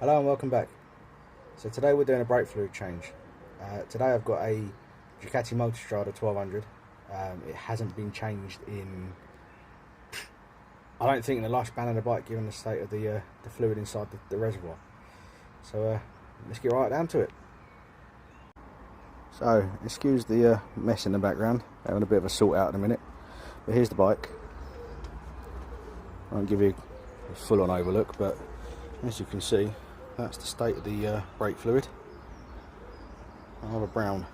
Hello and welcome back. So today we're doing a brake fluid change. Today I've got a Ducati Multistrada 1200. It hasn't been changed in, I don't think, in the lifespan of the bike, given the state of the fluid inside the reservoir. So let's get right down to it. So excuse the mess in the background, having a bit of a sort out in a minute. But here's the bike. I won't give you a full-on overlook, but as you can see, that's the state of the brake fluid. Rather brown.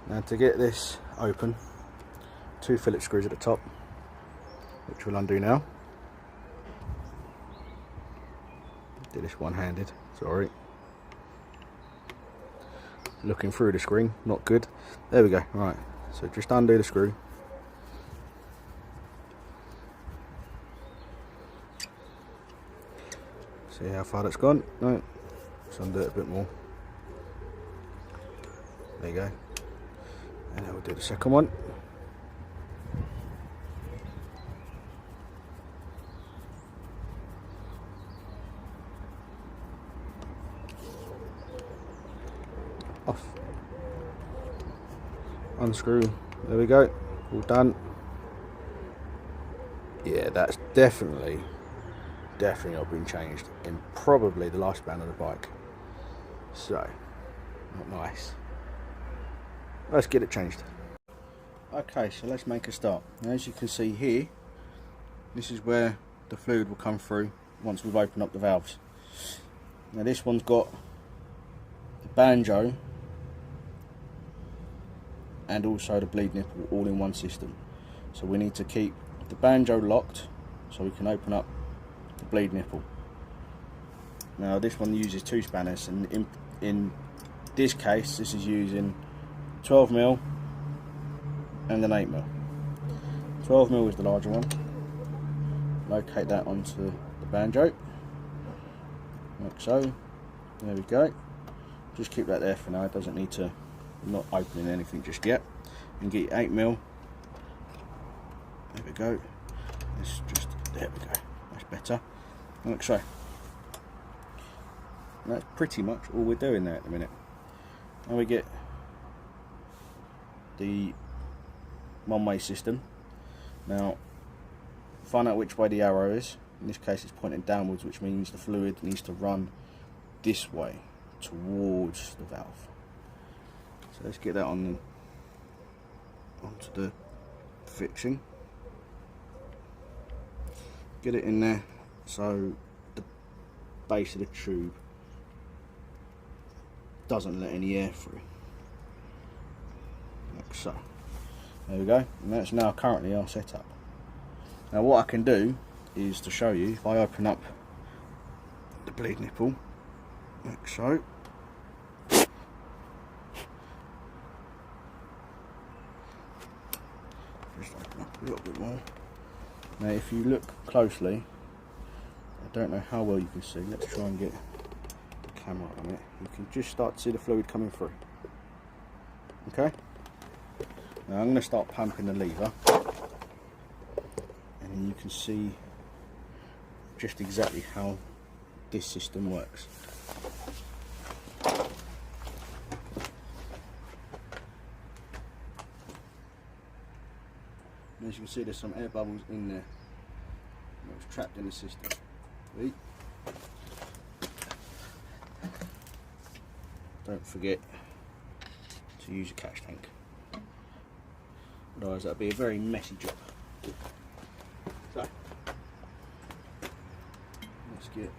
Now to get this open, 2 Phillips screws at the top, which we'll undo now. Do this one-handed, sorry. Looking through the screen, not good. There we go, right. So just undo the screw. See how far that's gone? No, let's undo it a bit more. There you go. And then we'll do the second one. Off. Unscrew. There we go. All done. Yeah, that's definitely not been changed in probably the lifespan of the bike. So, not nice. Let's get it changed. Okay, so let's make a start. Now, as you can see here, this is where the fluid will come through once we've opened up the valves. Now this one's got the banjo and also the bleed nipple all in one system. So we need to keep the banjo locked so we can open up the bleed nipple. Now this one uses 2 spanners, and in this case this is using 12mm and an 8mm. 12mm is the larger one. Locate that onto the banjo like so. There we go. Just keep that there for now, it doesn't need to, I'm not opening anything just yet. And get your 8mm. There we go. It's just, there we go, that's better. Like so. And that's pretty much all we're doing there at the minute. Now we get the one-way system. Now find out which way the arrow is. In this case it's pointing downwards, which means the fluid needs to run this way towards the valve. So let's get that onto the fixing. Get it in there so the base of the tube doesn't let any air through. Like so. There we go. And that's now currently our setup. Now what I can do is to show you, if I open up the bleed nipple, like so. Just open up a little bit more. Now if you look closely, I don't know how well you can see, let's try and get the camera on it. You can just start to see the fluid coming through. Okay? Now I'm going to start pumping the lever, and you can see just exactly how this system works. And as you can see, there's some air bubbles in there. It's trapped in the system. See? Don't forget to use a catch tank. Otherwise that'll be a very messy job. So let's get,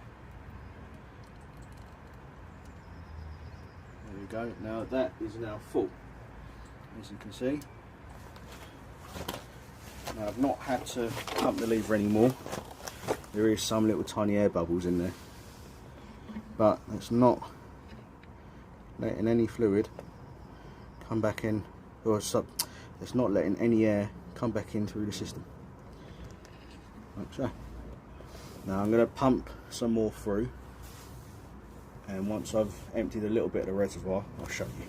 there we go. Now that is now full, as you can see. Now I've not had to pump the lever anymore. There is some little tiny air bubbles in there, but it's not letting any fluid come back in, or it's not letting any air come back in through the system. Like so. Now I'm going to pump some more through, and once I've emptied a little bit of the reservoir, I'll show you.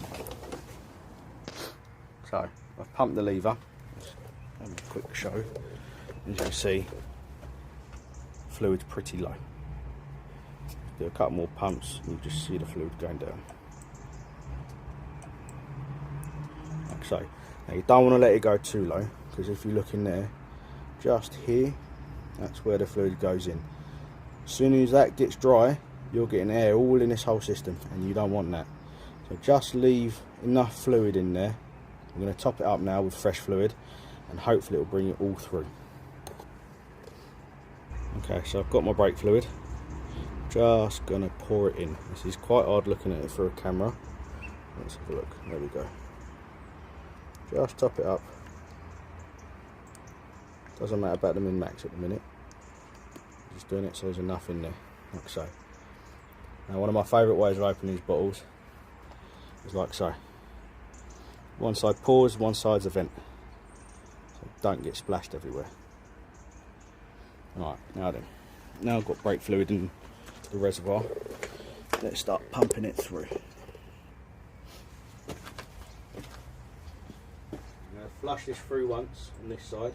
So I've pumped the lever. Let's have a quick show. as you can see, fluid's pretty low. Do a couple more pumps and you just see the fluid going down. Like so. Now you don't want to let it go too low, because if you look in there, just here, that's where the fluid goes in. As soon as that gets dry, you're getting air all in this whole system, and you don't want that. So just leave enough fluid in there. I'm going to top it up now with fresh fluid, and hopefully it will bring it all through. Okay, so I've got my brake fluid. Just going to pour it in. This is quite hard looking at it through a camera. Let's have a look. There we go. Just top it up. Doesn't matter about the min max at the minute. Just doing it so there's enough in there, like so. Now, one of my favourite ways of opening these bottles is like so. One side pours, one side's a vent, so don't get splashed everywhere. Alright, now then. Now I've got brake fluid in the reservoir. Let's start pumping it through. I'm going to flush this through once on this side.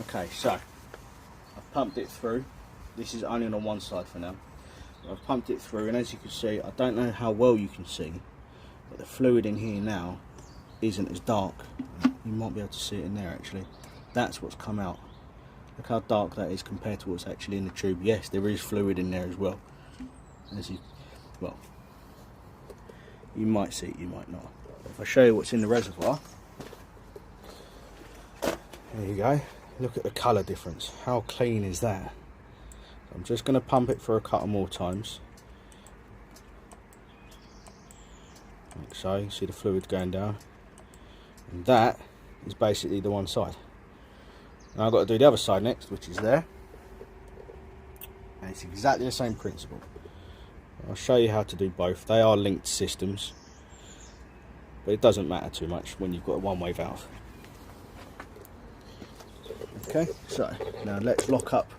Okay, so I've pumped it through. This is only on one side for now. I've pumped it through, and as you can see, I don't know how well you can see, but the fluid in here now isn't as dark. You might be able to see it in there actually. That's what's come out. Look how dark that is compared to what's actually in the tube. Yes, there is fluid in there as well. As you, well, you might see it, you might not. But if I show you what's in the reservoir, there you go. Look at the colour difference. How clean is that? I'm just going to pump it for a couple more times. Like so. You see the fluid going down. And that is basically the one side. Now I've got to do the other side next, which is there. And it's exactly the same principle. I'll show you how to do both. They are linked systems, but it doesn't matter too much when you've got a one-way valve. Okay, so now let's lock up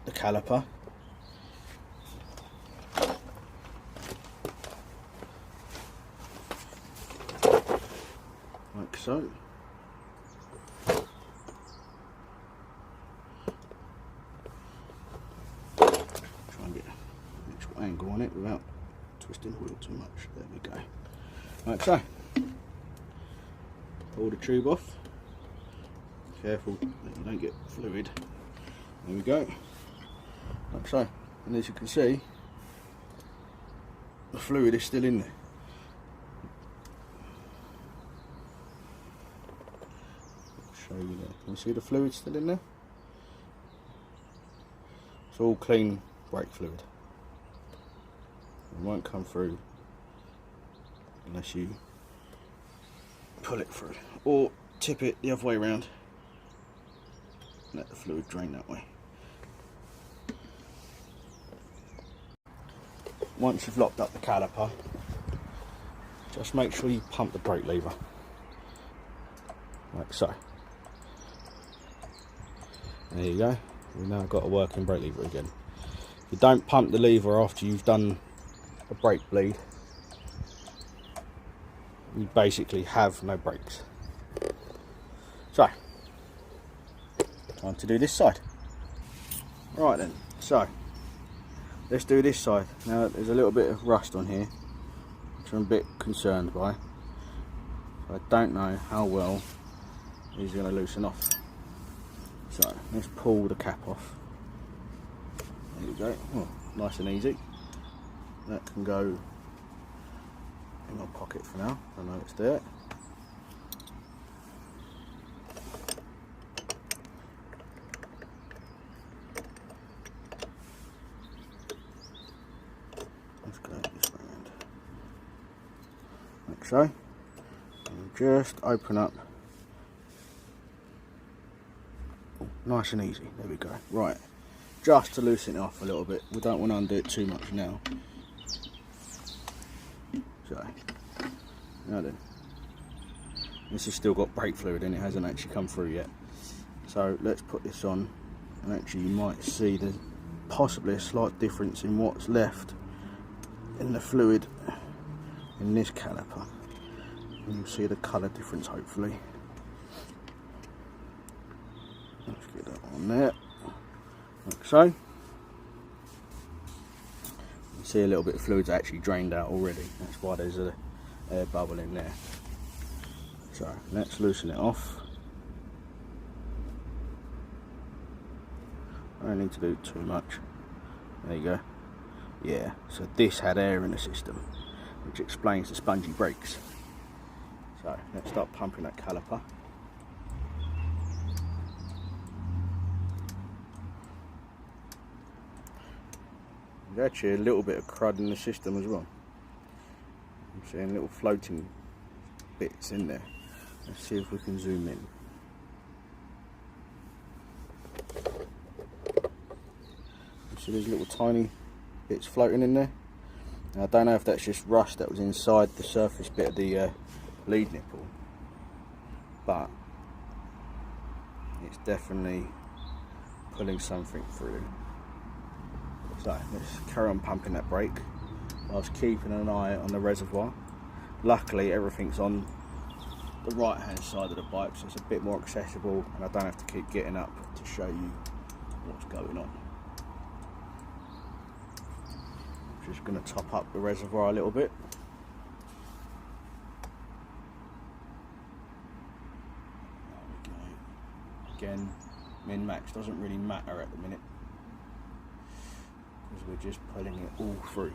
the caliper. Like so. Try and get an actual angle on it without twisting the wheel too much. There we go. Like so. Pull the tube off. Careful that you don't get fluid. There we go. Like so. And as you can see, the fluid is still in there. Show you there. Can you see the fluid still in there? It's all clean brake fluid. It won't come through unless you pull it through or tip it the other way around. Let the fluid drain that way. Once you've locked up the caliper, just make sure you pump the brake lever, like so. There you go. We've now got a working brake lever again. If you don't pump the lever after you've done a brake bleed, you basically have no brakes. So, time to do this side. Right then, so let's do this side. Now there's a little bit of rust on here, which I'm a bit concerned by. I don't know how well these are going to loosen off. So let's pull the cap off. There you go. Oh, nice and easy. That can go in my pocket for now. I know it's there. Let's go this way around. Like so. And just open up. Oh, nice and easy. There we go. Right. Just to loosen it off a little bit. We don't want to undo it too much now. So, now then, This has still got brake fluid in it, hasn't actually come through yet. So let's put this on, and actually you might see there's possibly a slight difference in what's left in the fluid in this caliper. And you'll see the colour difference hopefully. Let's get that on there, like so. You can see a little bit of fluid's actually drained out already. That's why there's a air bubble in there. So let's loosen it off. I don't need to do too much. There you go. Yeah, so this had air in the system, which explains the spongy brakes. So let's start pumping that caliper. There's actually a little bit of crud in the system as well. I'm seeing little floating bits in there. Let's see if we can zoom in. See these little tiny bits floating in there. Now, I don't know if that's just rust that was inside the surface bit of the bleed nipple, but it's definitely pulling something through. So let's carry on pumping that brake whilst keeping an eye on the reservoir. Luckily everything's on the right hand side of the bike, so it's a bit more accessible and I don't have to keep getting up to show you what's going on. I'm just going to top up the reservoir a little bit. There we go. Again, min-max doesn't really matter at the minute because we're just pulling it all through.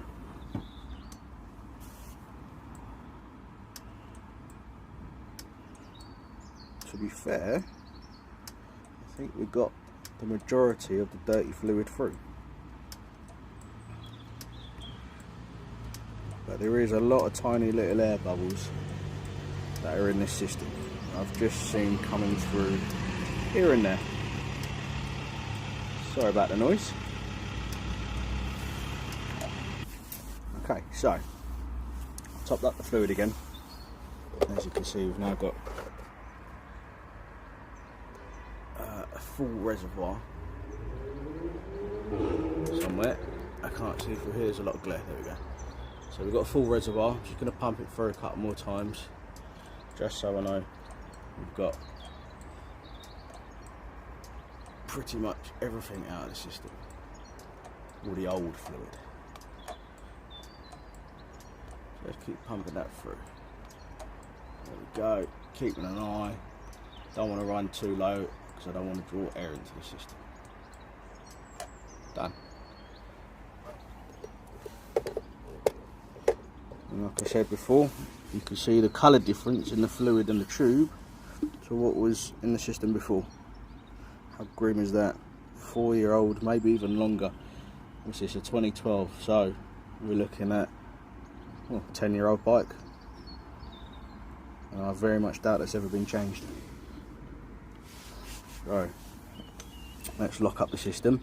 To be fair, I think we got the majority of the dirty fluid through. But there is a lot of tiny little air bubbles that are in this system. I've just seen coming through here and there. Sorry about the noise. Okay, so I've topped up the fluid again. As you can see, we've now got a full reservoir somewhere. I can't see through here, there's a lot of glare. There we go. So we've got a full reservoir. I'm just going to pump it through a couple more times just so I know we've got pretty much everything out of the system, all the old fluid. So let's keep pumping that through. There we go, keeping an eye. Don't want to run too low because I don't want to draw air into the system. Done. And like I said before, you can see the colour difference in the fluid and the tube to what was in the system before. How grim is that? 4-year-old, maybe even longer. This is a 2012, so we're looking at a 10-year-old bike. And I very much doubt it's ever been changed. So let's lock up the system.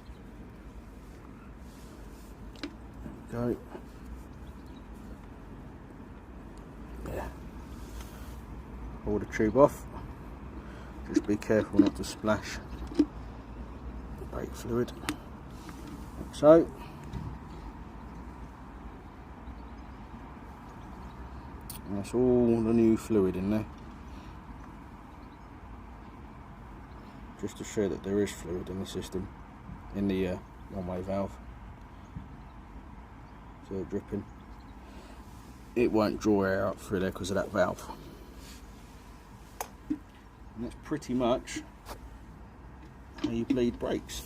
There we go. Yeah. Pull the tube off. Just be careful not to splash the brake fluid. Like so. And that's all the new fluid in there. Just to show that there is fluid in the system, in the one-way valve. So dripping. It won't draw air out through there because of that valve. And that's pretty much how you bleed brakes.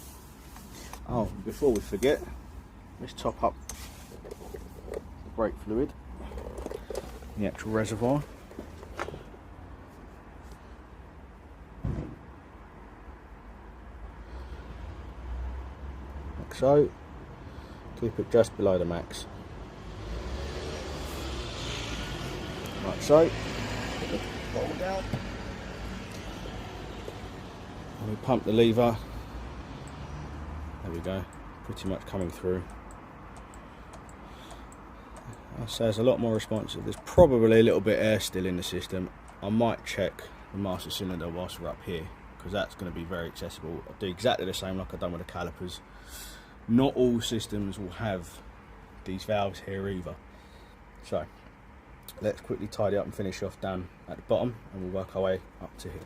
Oh, before we forget, let's top up the brake fluid, the actual reservoir. Like so. Keep it just below the max. Like so. Put the bottle down. And we pump the lever. There we go. Pretty much coming through. I'd say it's a lot more responsive. There's probably a little bit of air still in the system. I might check the master cylinder whilst we're up here, because that's going to be very accessible. I'll do exactly the same like I've done with the calipers. Not all systems will have these valves here either. So let's quickly tidy up and finish off down at the bottom, and we'll work our way up to here.